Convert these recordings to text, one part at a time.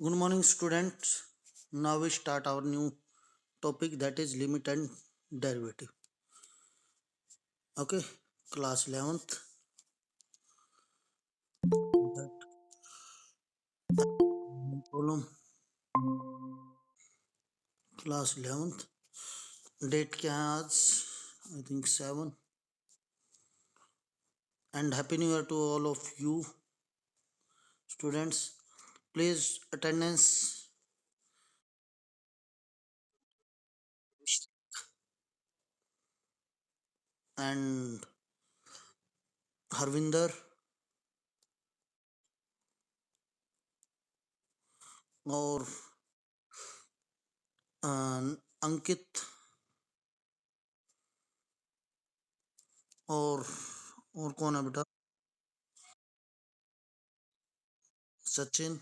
Good morning, students. Now we start our new topic, that is limit and derivative. Okay, class 11th. Problem, class 11th. Date क्या है आज? I think 7. And happy new year to all of you students. Please attendance and Harvinder और अंकित और कौन है बेटा? सचिन,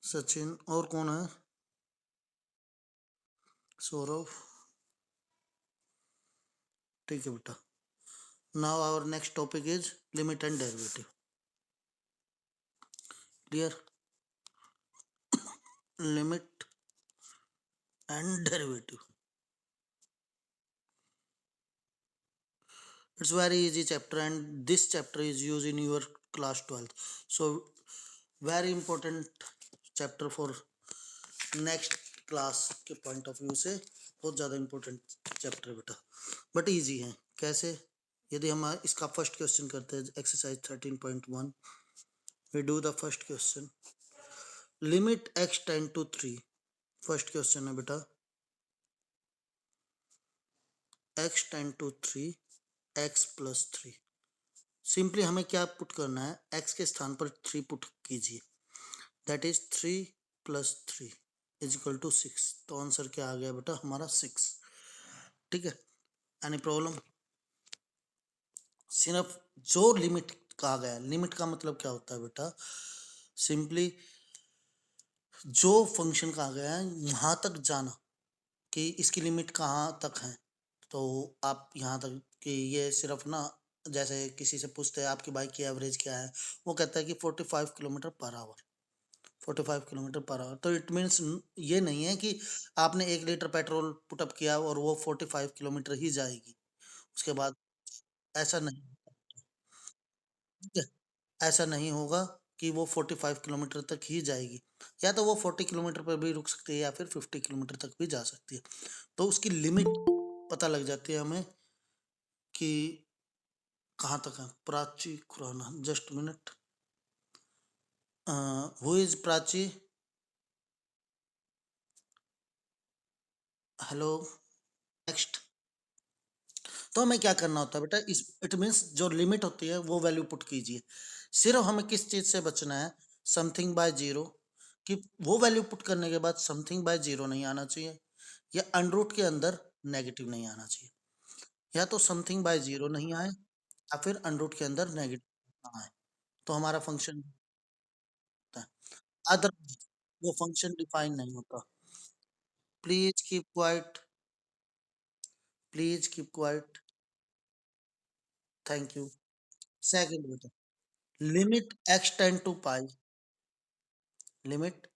सचिन और कौन है? सौरभ। ठीक है बेटा. Now our next topic is limit and derivative. Clear? Limit and derivative. It's very easy chapter, and this chapter is used in your class 12th. So very important chapter for next class के point of view से बहुत ज़्यादा important chapter है बेटा. But easy है. कैसे? यदि हम इसका first question करते हैं exercise 13.1, we do the first question. Limit x tend to 3. First question है बेटा. x tend to 3, x plus 3. Simply हमें क्या पुट करना है? x के स्थान पर 3 पुट कीजिए. That is 3 plus 3 is equal to 6. तो आंसर क्या आ गया बेटा हमारा? 6. ठीक है. Any problem? सिर्फ जो लिमिट कहा गया, लिमिट का मतलब क्या होता है बेटा? सिंपली जो फंक्शन कहा गया है वहां तक जाना कि इसकी लिमिट कहाँ तक है. तो आप यहाँ तक कि ये सिर्फ ना, जैसे किसी से पूछते हैं आपकी बाइक की एवरेज क्या है, वो कहता है कि 45 kilometre per hour. 45 kilometre per hour. तो इट मीन्स ये नहीं है कि आपने 1 लीटर पेट्रोल पुटअप किया और वो 45 किलोमीटर ही जाएगी उसके बाद. ऐसा नहीं. ठीक है. ऐसा नहीं होगा कि वो 45 किलोमीटर तक ही जाएगी. या तो वो 40 किलोमीटर पर भी रुक सकती है या फिर 50 किलोमीटर तक भी जा सकती है. तो उसकी लिमिट पता लग जाती है हमें कि कहाँ तक है. Prachi Khurana, just minute. Who is Prachi? Hello. Next. तो हमें क्या करना होता है बेटा? इस इट मीन्स जो लिमिट होती है वो वैल्यू पुट कीजिए. सिर्फ हमें किस चीज से बचना है? Something by zero. कि वो वैल्यू पुट करने के बाद समथिंग बाय जीरो नहीं आना चाहिए, या अनरूट के अंदर नेगेटिव नहीं आना चाहिए. या तो समथिंग बाय जीरो नहीं आए या फिर अनरूट के अंदर नेगेटिव ना आए, तो हमारा फंक्शन होता है. अदर वो फंक्शन डिफाइन नहीं होता. Please keep quiet. Please keep quiet. Thank you. Second बेटा. Limit x tend to pi. Limit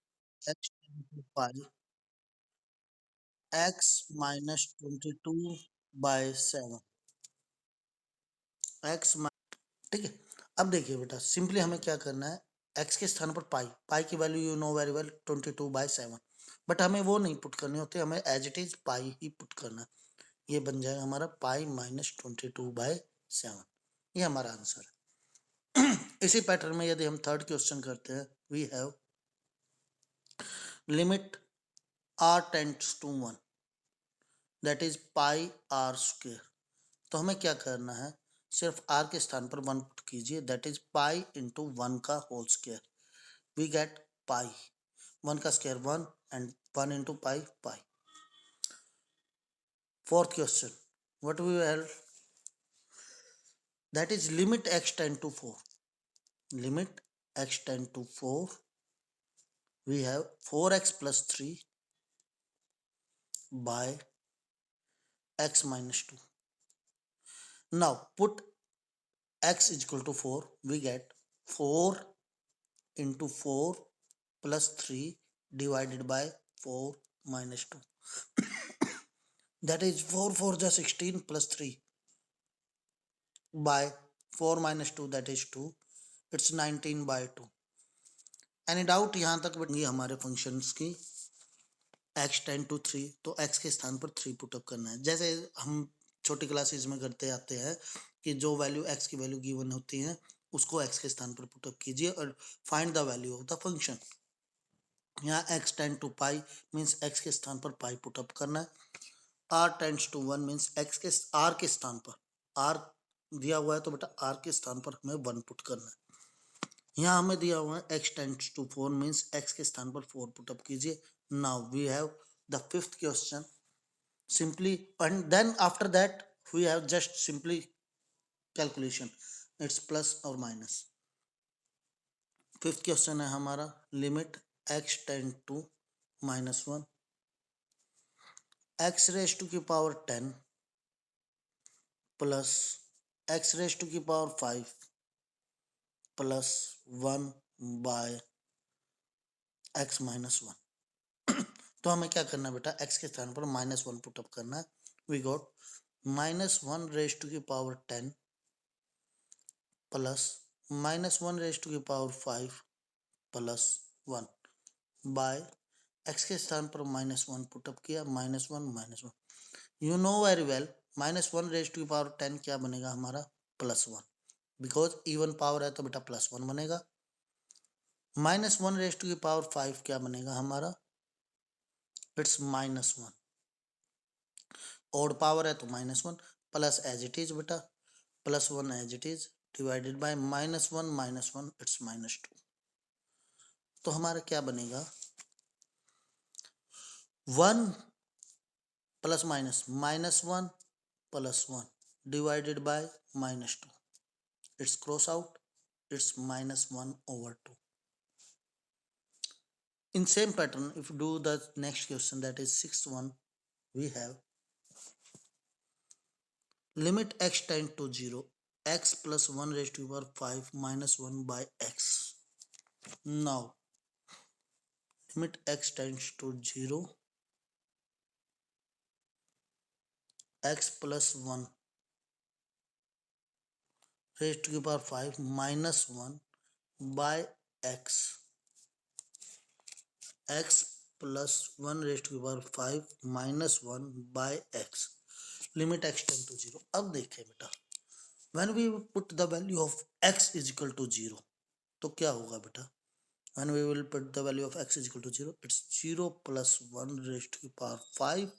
x tend to pi x minus 22/7. X. ठीक है. अब देखिए बेटा, सिंपली हमें क्या करना है? एक्स के स्थान पर पाई, पाई की value you know very well 22/7. But हमें वो नहीं पुट करनी होती, हमें एज इट इज पाई ही पुट करना है. ये बन जाएगा हमारा पाई माइनस 22/7. ये हमारा आंसर है. इसी पैटर्न में यदि हम थर्ड क्वेश्चन करते हैं, we have limit r tends to 1, that is pi R square. तो हमें क्या करना है? सिर्फ r के स्थान पर 1 पुट कीजिए, दैट इज पाई इंटू 1 का whole square. We get pi. 1 का square 1 and 1 into pi pi. Fourth question, what we have? That is limit x tend to 4. Limit x tend to 4, we have 4x plus 3 by x minus 2. Now put x is equal to 4, we get 4 into 4 plus 3 divided by 4 minus 2. That is 4 4 just 16 plus 3 by 4 minus 2, that is 2. It's 19 by 2. Any doubt यहाँ तक बनेगी हमारे functions की x tends to 3, तो x के स्थान पर 3 put up करना है। जैसे हम छोटी क्लासेस में करते आते हैं कि जो वैल्यू x की वैल्यू गिवन होती है उसको x के स्थान पर पुटअप कीजिए और find the value of the function. यहाँ x tends to pi means x के स्थान पर पाई पुटअप करना है। r tends to 1 means x के r के स्थान पर r दिया हुआ है तो बेटा r के स्थान पर हमें 1 पुट करना है। यहाँ हमें दिया हुआ है x tends to 4 means x के स्थान पर 4 पुटअप कीजिए। Now we have the fifth question simply, and then after that we have just simply calculation, it's plus or minus। Fifth question है हमारा limit x tend to -1 x raise to की power 10 plus x raise to की power 5 plus 1 by x minus 1। तो हमें क्या करना है बेटा, x के स्थान पर -1 पुटअप करना है। वी गॉट -1 रेज टू की पावर 10 प्लस -1 रेज टू की पावर 5 प्लस 1 बाय x के स्थान पर -1 पुटअप किया, -1 you know very well -1 raise to की पावर 10 क्या बनेगा हमारा +1, बिकॉज इवन पावर है तो बेटा +1 बनेगा। -1 रेज टू की पावर 5 क्या बनेगा हमारा, इट्स -1, ऑड पावर है तो -1 प्लस एज इट इज बेटा +1 as it is divided by -1 it's -2। तो हमारा क्या बनेगा 1 plus minus -1 plus 1 divided by -2, it's cross out, it's -1/2। In same pattern, if you do the next question, that is sixth one, we have limit x tend to 0 x plus 1 raised to the power 5 minus 1 by x. Now limit x tends to 0 x plus 1 raised to the power 5 minus 1 by x, x plus 1 raised to the power 5 minus 1 by x, limit x tend to 0। अब देखें बेटा, when we put the value of x is equal to 0, तो क्या होगा बेटा, when we will put the value of x is equal to 0, it's 0 plus 1 raised to the power 5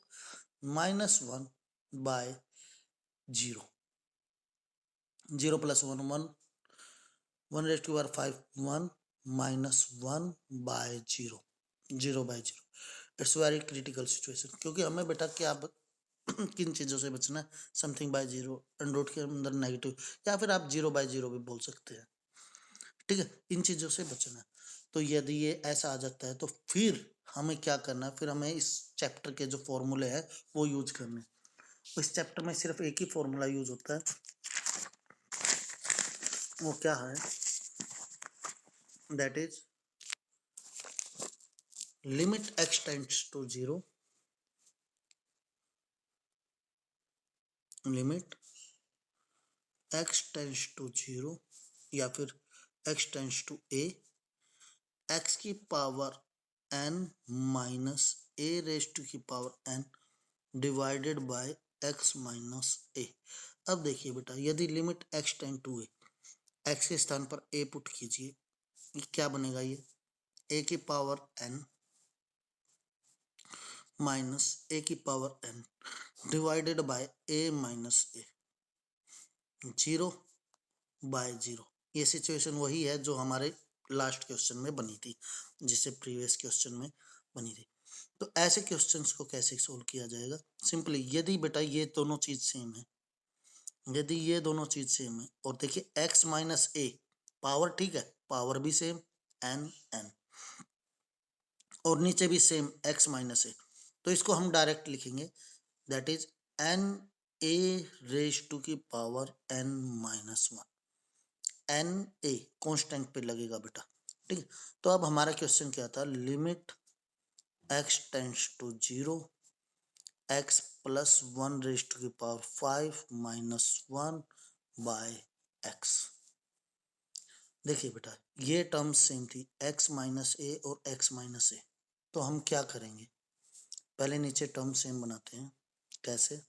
minus 1 by 0, 0 plus 1 1 1 raised to the power 5 1 minus 1 by 0, 0 by 0। It's very critical situation, क्योंकि हमें बेटा क्या किन चीज़ों से बचना है, something bye 0, under root के अंदर नेगेटिव, या फिर आप 0 by 0 भी बोल सकते हैं, ठीक है, इन चीज़ों से बचना है। तो यदि ये ऐसा आ जाता है तो फिर हमें क्या करना है, फिर हमें इस चैप्टर के जो फॉर्मूले हैं वो यूज करने। इस चैप्टर में सिर्फ एक ही फॉर्मूला यूज होता है, वो क्या है, that is limit x tends to 0, limit x tends to 0 या फिर x tends to a, x की power n minus a raise to की power n divided by x minus a। अब देखिए बेटा, यदि limit x tend to a, x के स्थान पर a पुट कीजिए, क्या बनेगा, ये a की पावर n माइनस a की power n divided by a minus a, 0 by 0। ये सिचुएशन वही है जो हमारे लास्ट क्वेश्चन में बनी थी, जिससे प्रीवियस क्वेश्चन में बनी थी। तो ऐसे क्वेश्चंस को कैसे सोल्व किया जाएगा, सिंपली यदि बेटा ये दोनों चीज सेम है, यदि ये दोनों चीज सेम है और देखिए x माइनस a पावर, ठीक है, पावर भी सेम n और नीचे भी सेम x माइनस a, तो इसको हम डायरेक्ट लिखेंगे, that is n a raise to की power n minus 1। N a constant पे लगेगा बेटा, ठीक है। तो अब हमारा क्वेश्चन क्या था, limit x tends to 0 x plus 1 raised to the power 5 minus 1 by x। देखिए बेटा ये टर्म सेम थी, x माइनस ए और x माइनस ए। तो हम क्या करेंगे, पहले नीचे टर्म सेम बनाते हैं। कैसे,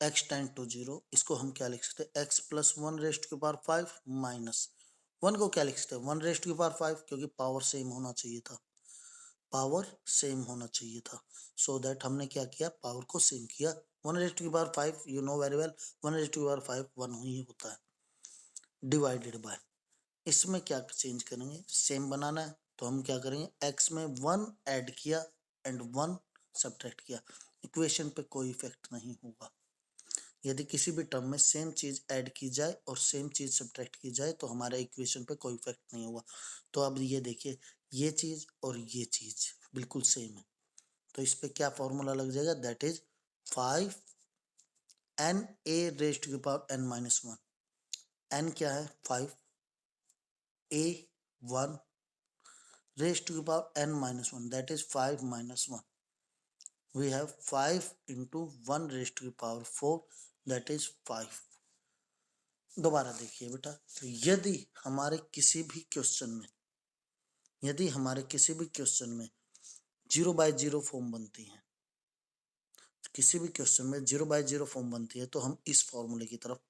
x टेंड टू 0, इसको हम क्या लिख सकते हैं, x plus 1 raised to the power 5 minus 1 को क्या लिख सकते हैं, 1 रेज़्ड टू द पावर 5, क्योंकि पावर सेम होना चाहिए था, पावर सेम होना चाहिए था। सो दैट हमने क्या किया, पावर को सेम किया। 1 raised to the power 5 you know very well, 1 raised to the power 5 1 ही होता है, डिवाइडेड बाय, इसमें क्या चेंज करेंगे, सेम बनाना है तो हम क्या करेंगे, x में 1 ऐड किया एंड 1 सब्ट्रैक्ट किया, इक्वेशन पे कोई इफेक्ट नहीं होगा। यदि किसी भी टर्म में सेम चीज ऐड की जाए और सेम चीज सब्ट्रैक्ट की जाए तो हमारे इक्वेशन पे कोई इफेक्ट नहीं होगा। तो अब ये देखिए, ये चीज और ये चीज बिल्कुल सेम है, तो इस पे क्या फॉर्मूला लग जाएगा, that is 5 n a raised to the power n minus 1। n क्या है 5, a 1 raised to the power n minus 1, that is 5 minus 1। we have 5 into 1 raised to the power 4, that is 5। दोबारा देखिए बेटा, तो यदि हमारे किसी भी क्वेश्चन में 0/0 फॉर्म बनती है, किसी भी क्वेश्चन में 0/0 फॉर्म बनती है, तो हम इस फॉर्मूले की तरफ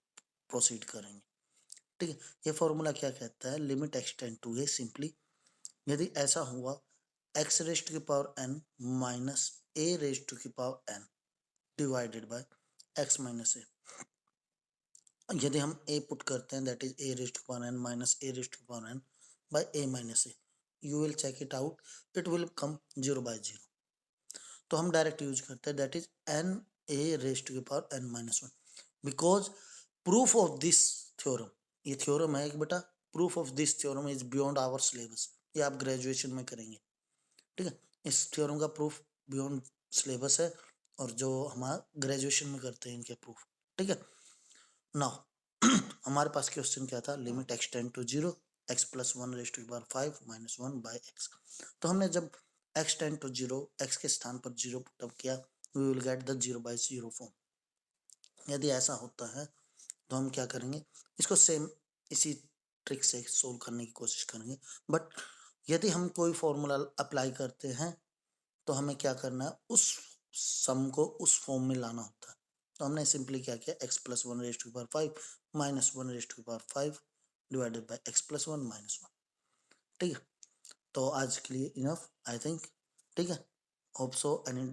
प्रोसीड करेंगे, ठीक है। ये फॉर्मूला क्या कहता है, limit x tend to a, simply यदि ऐसा हुआ x raised to the power n minus a raised to the power n divided by x minus a. यदि हम a पुट करते हैं, that is a raised to the power n minus a raised to the power n by a minus a, you will check it out, it will come 0/0। तो हम direct use करते हैं, that is n a raised to the power n minus 1, because proof of this theorem, ये theorem है एक बेटा, proof of this theorem is beyond our syllabus, ये आप ग्रेजुएशन में करेंगे, ठीक है। इस थ्योरम का प्रूफ बियॉन्ड सिलेबस है, और जो हमारा ग्रेजुएशन में करते हैं इनके प्रूफ, ठीक है। नाउ हमारे पास क्वेश्चन क्या था, limit x tend to 0 x plus 1 raised to the power 5 minus 1 by x। तो हमने जब x टेंड टू 0, x के स्थान पर 0 पुट अप किया, we will get the 0/0 form. यदि ऐसा होता है तो हम क्या करेंगे, इसको सेम इसी ट्रिक से सोल्व करने की कोशिश करेंगे। बट यदि हम कोई फॉर्मूला अप्लाई करते हैं तो हमें क्या करना है, उस सम को उस फॉर्म में लाना होता है। तो हमने सिंपली क्या किया, x plus 1 raised to the power 5 minus 1 raised to the power 5 divided by x plus 1 minus 1, ठीक है। तो आज के लिए इनफ आई थिंक, ठीक है। Hope so any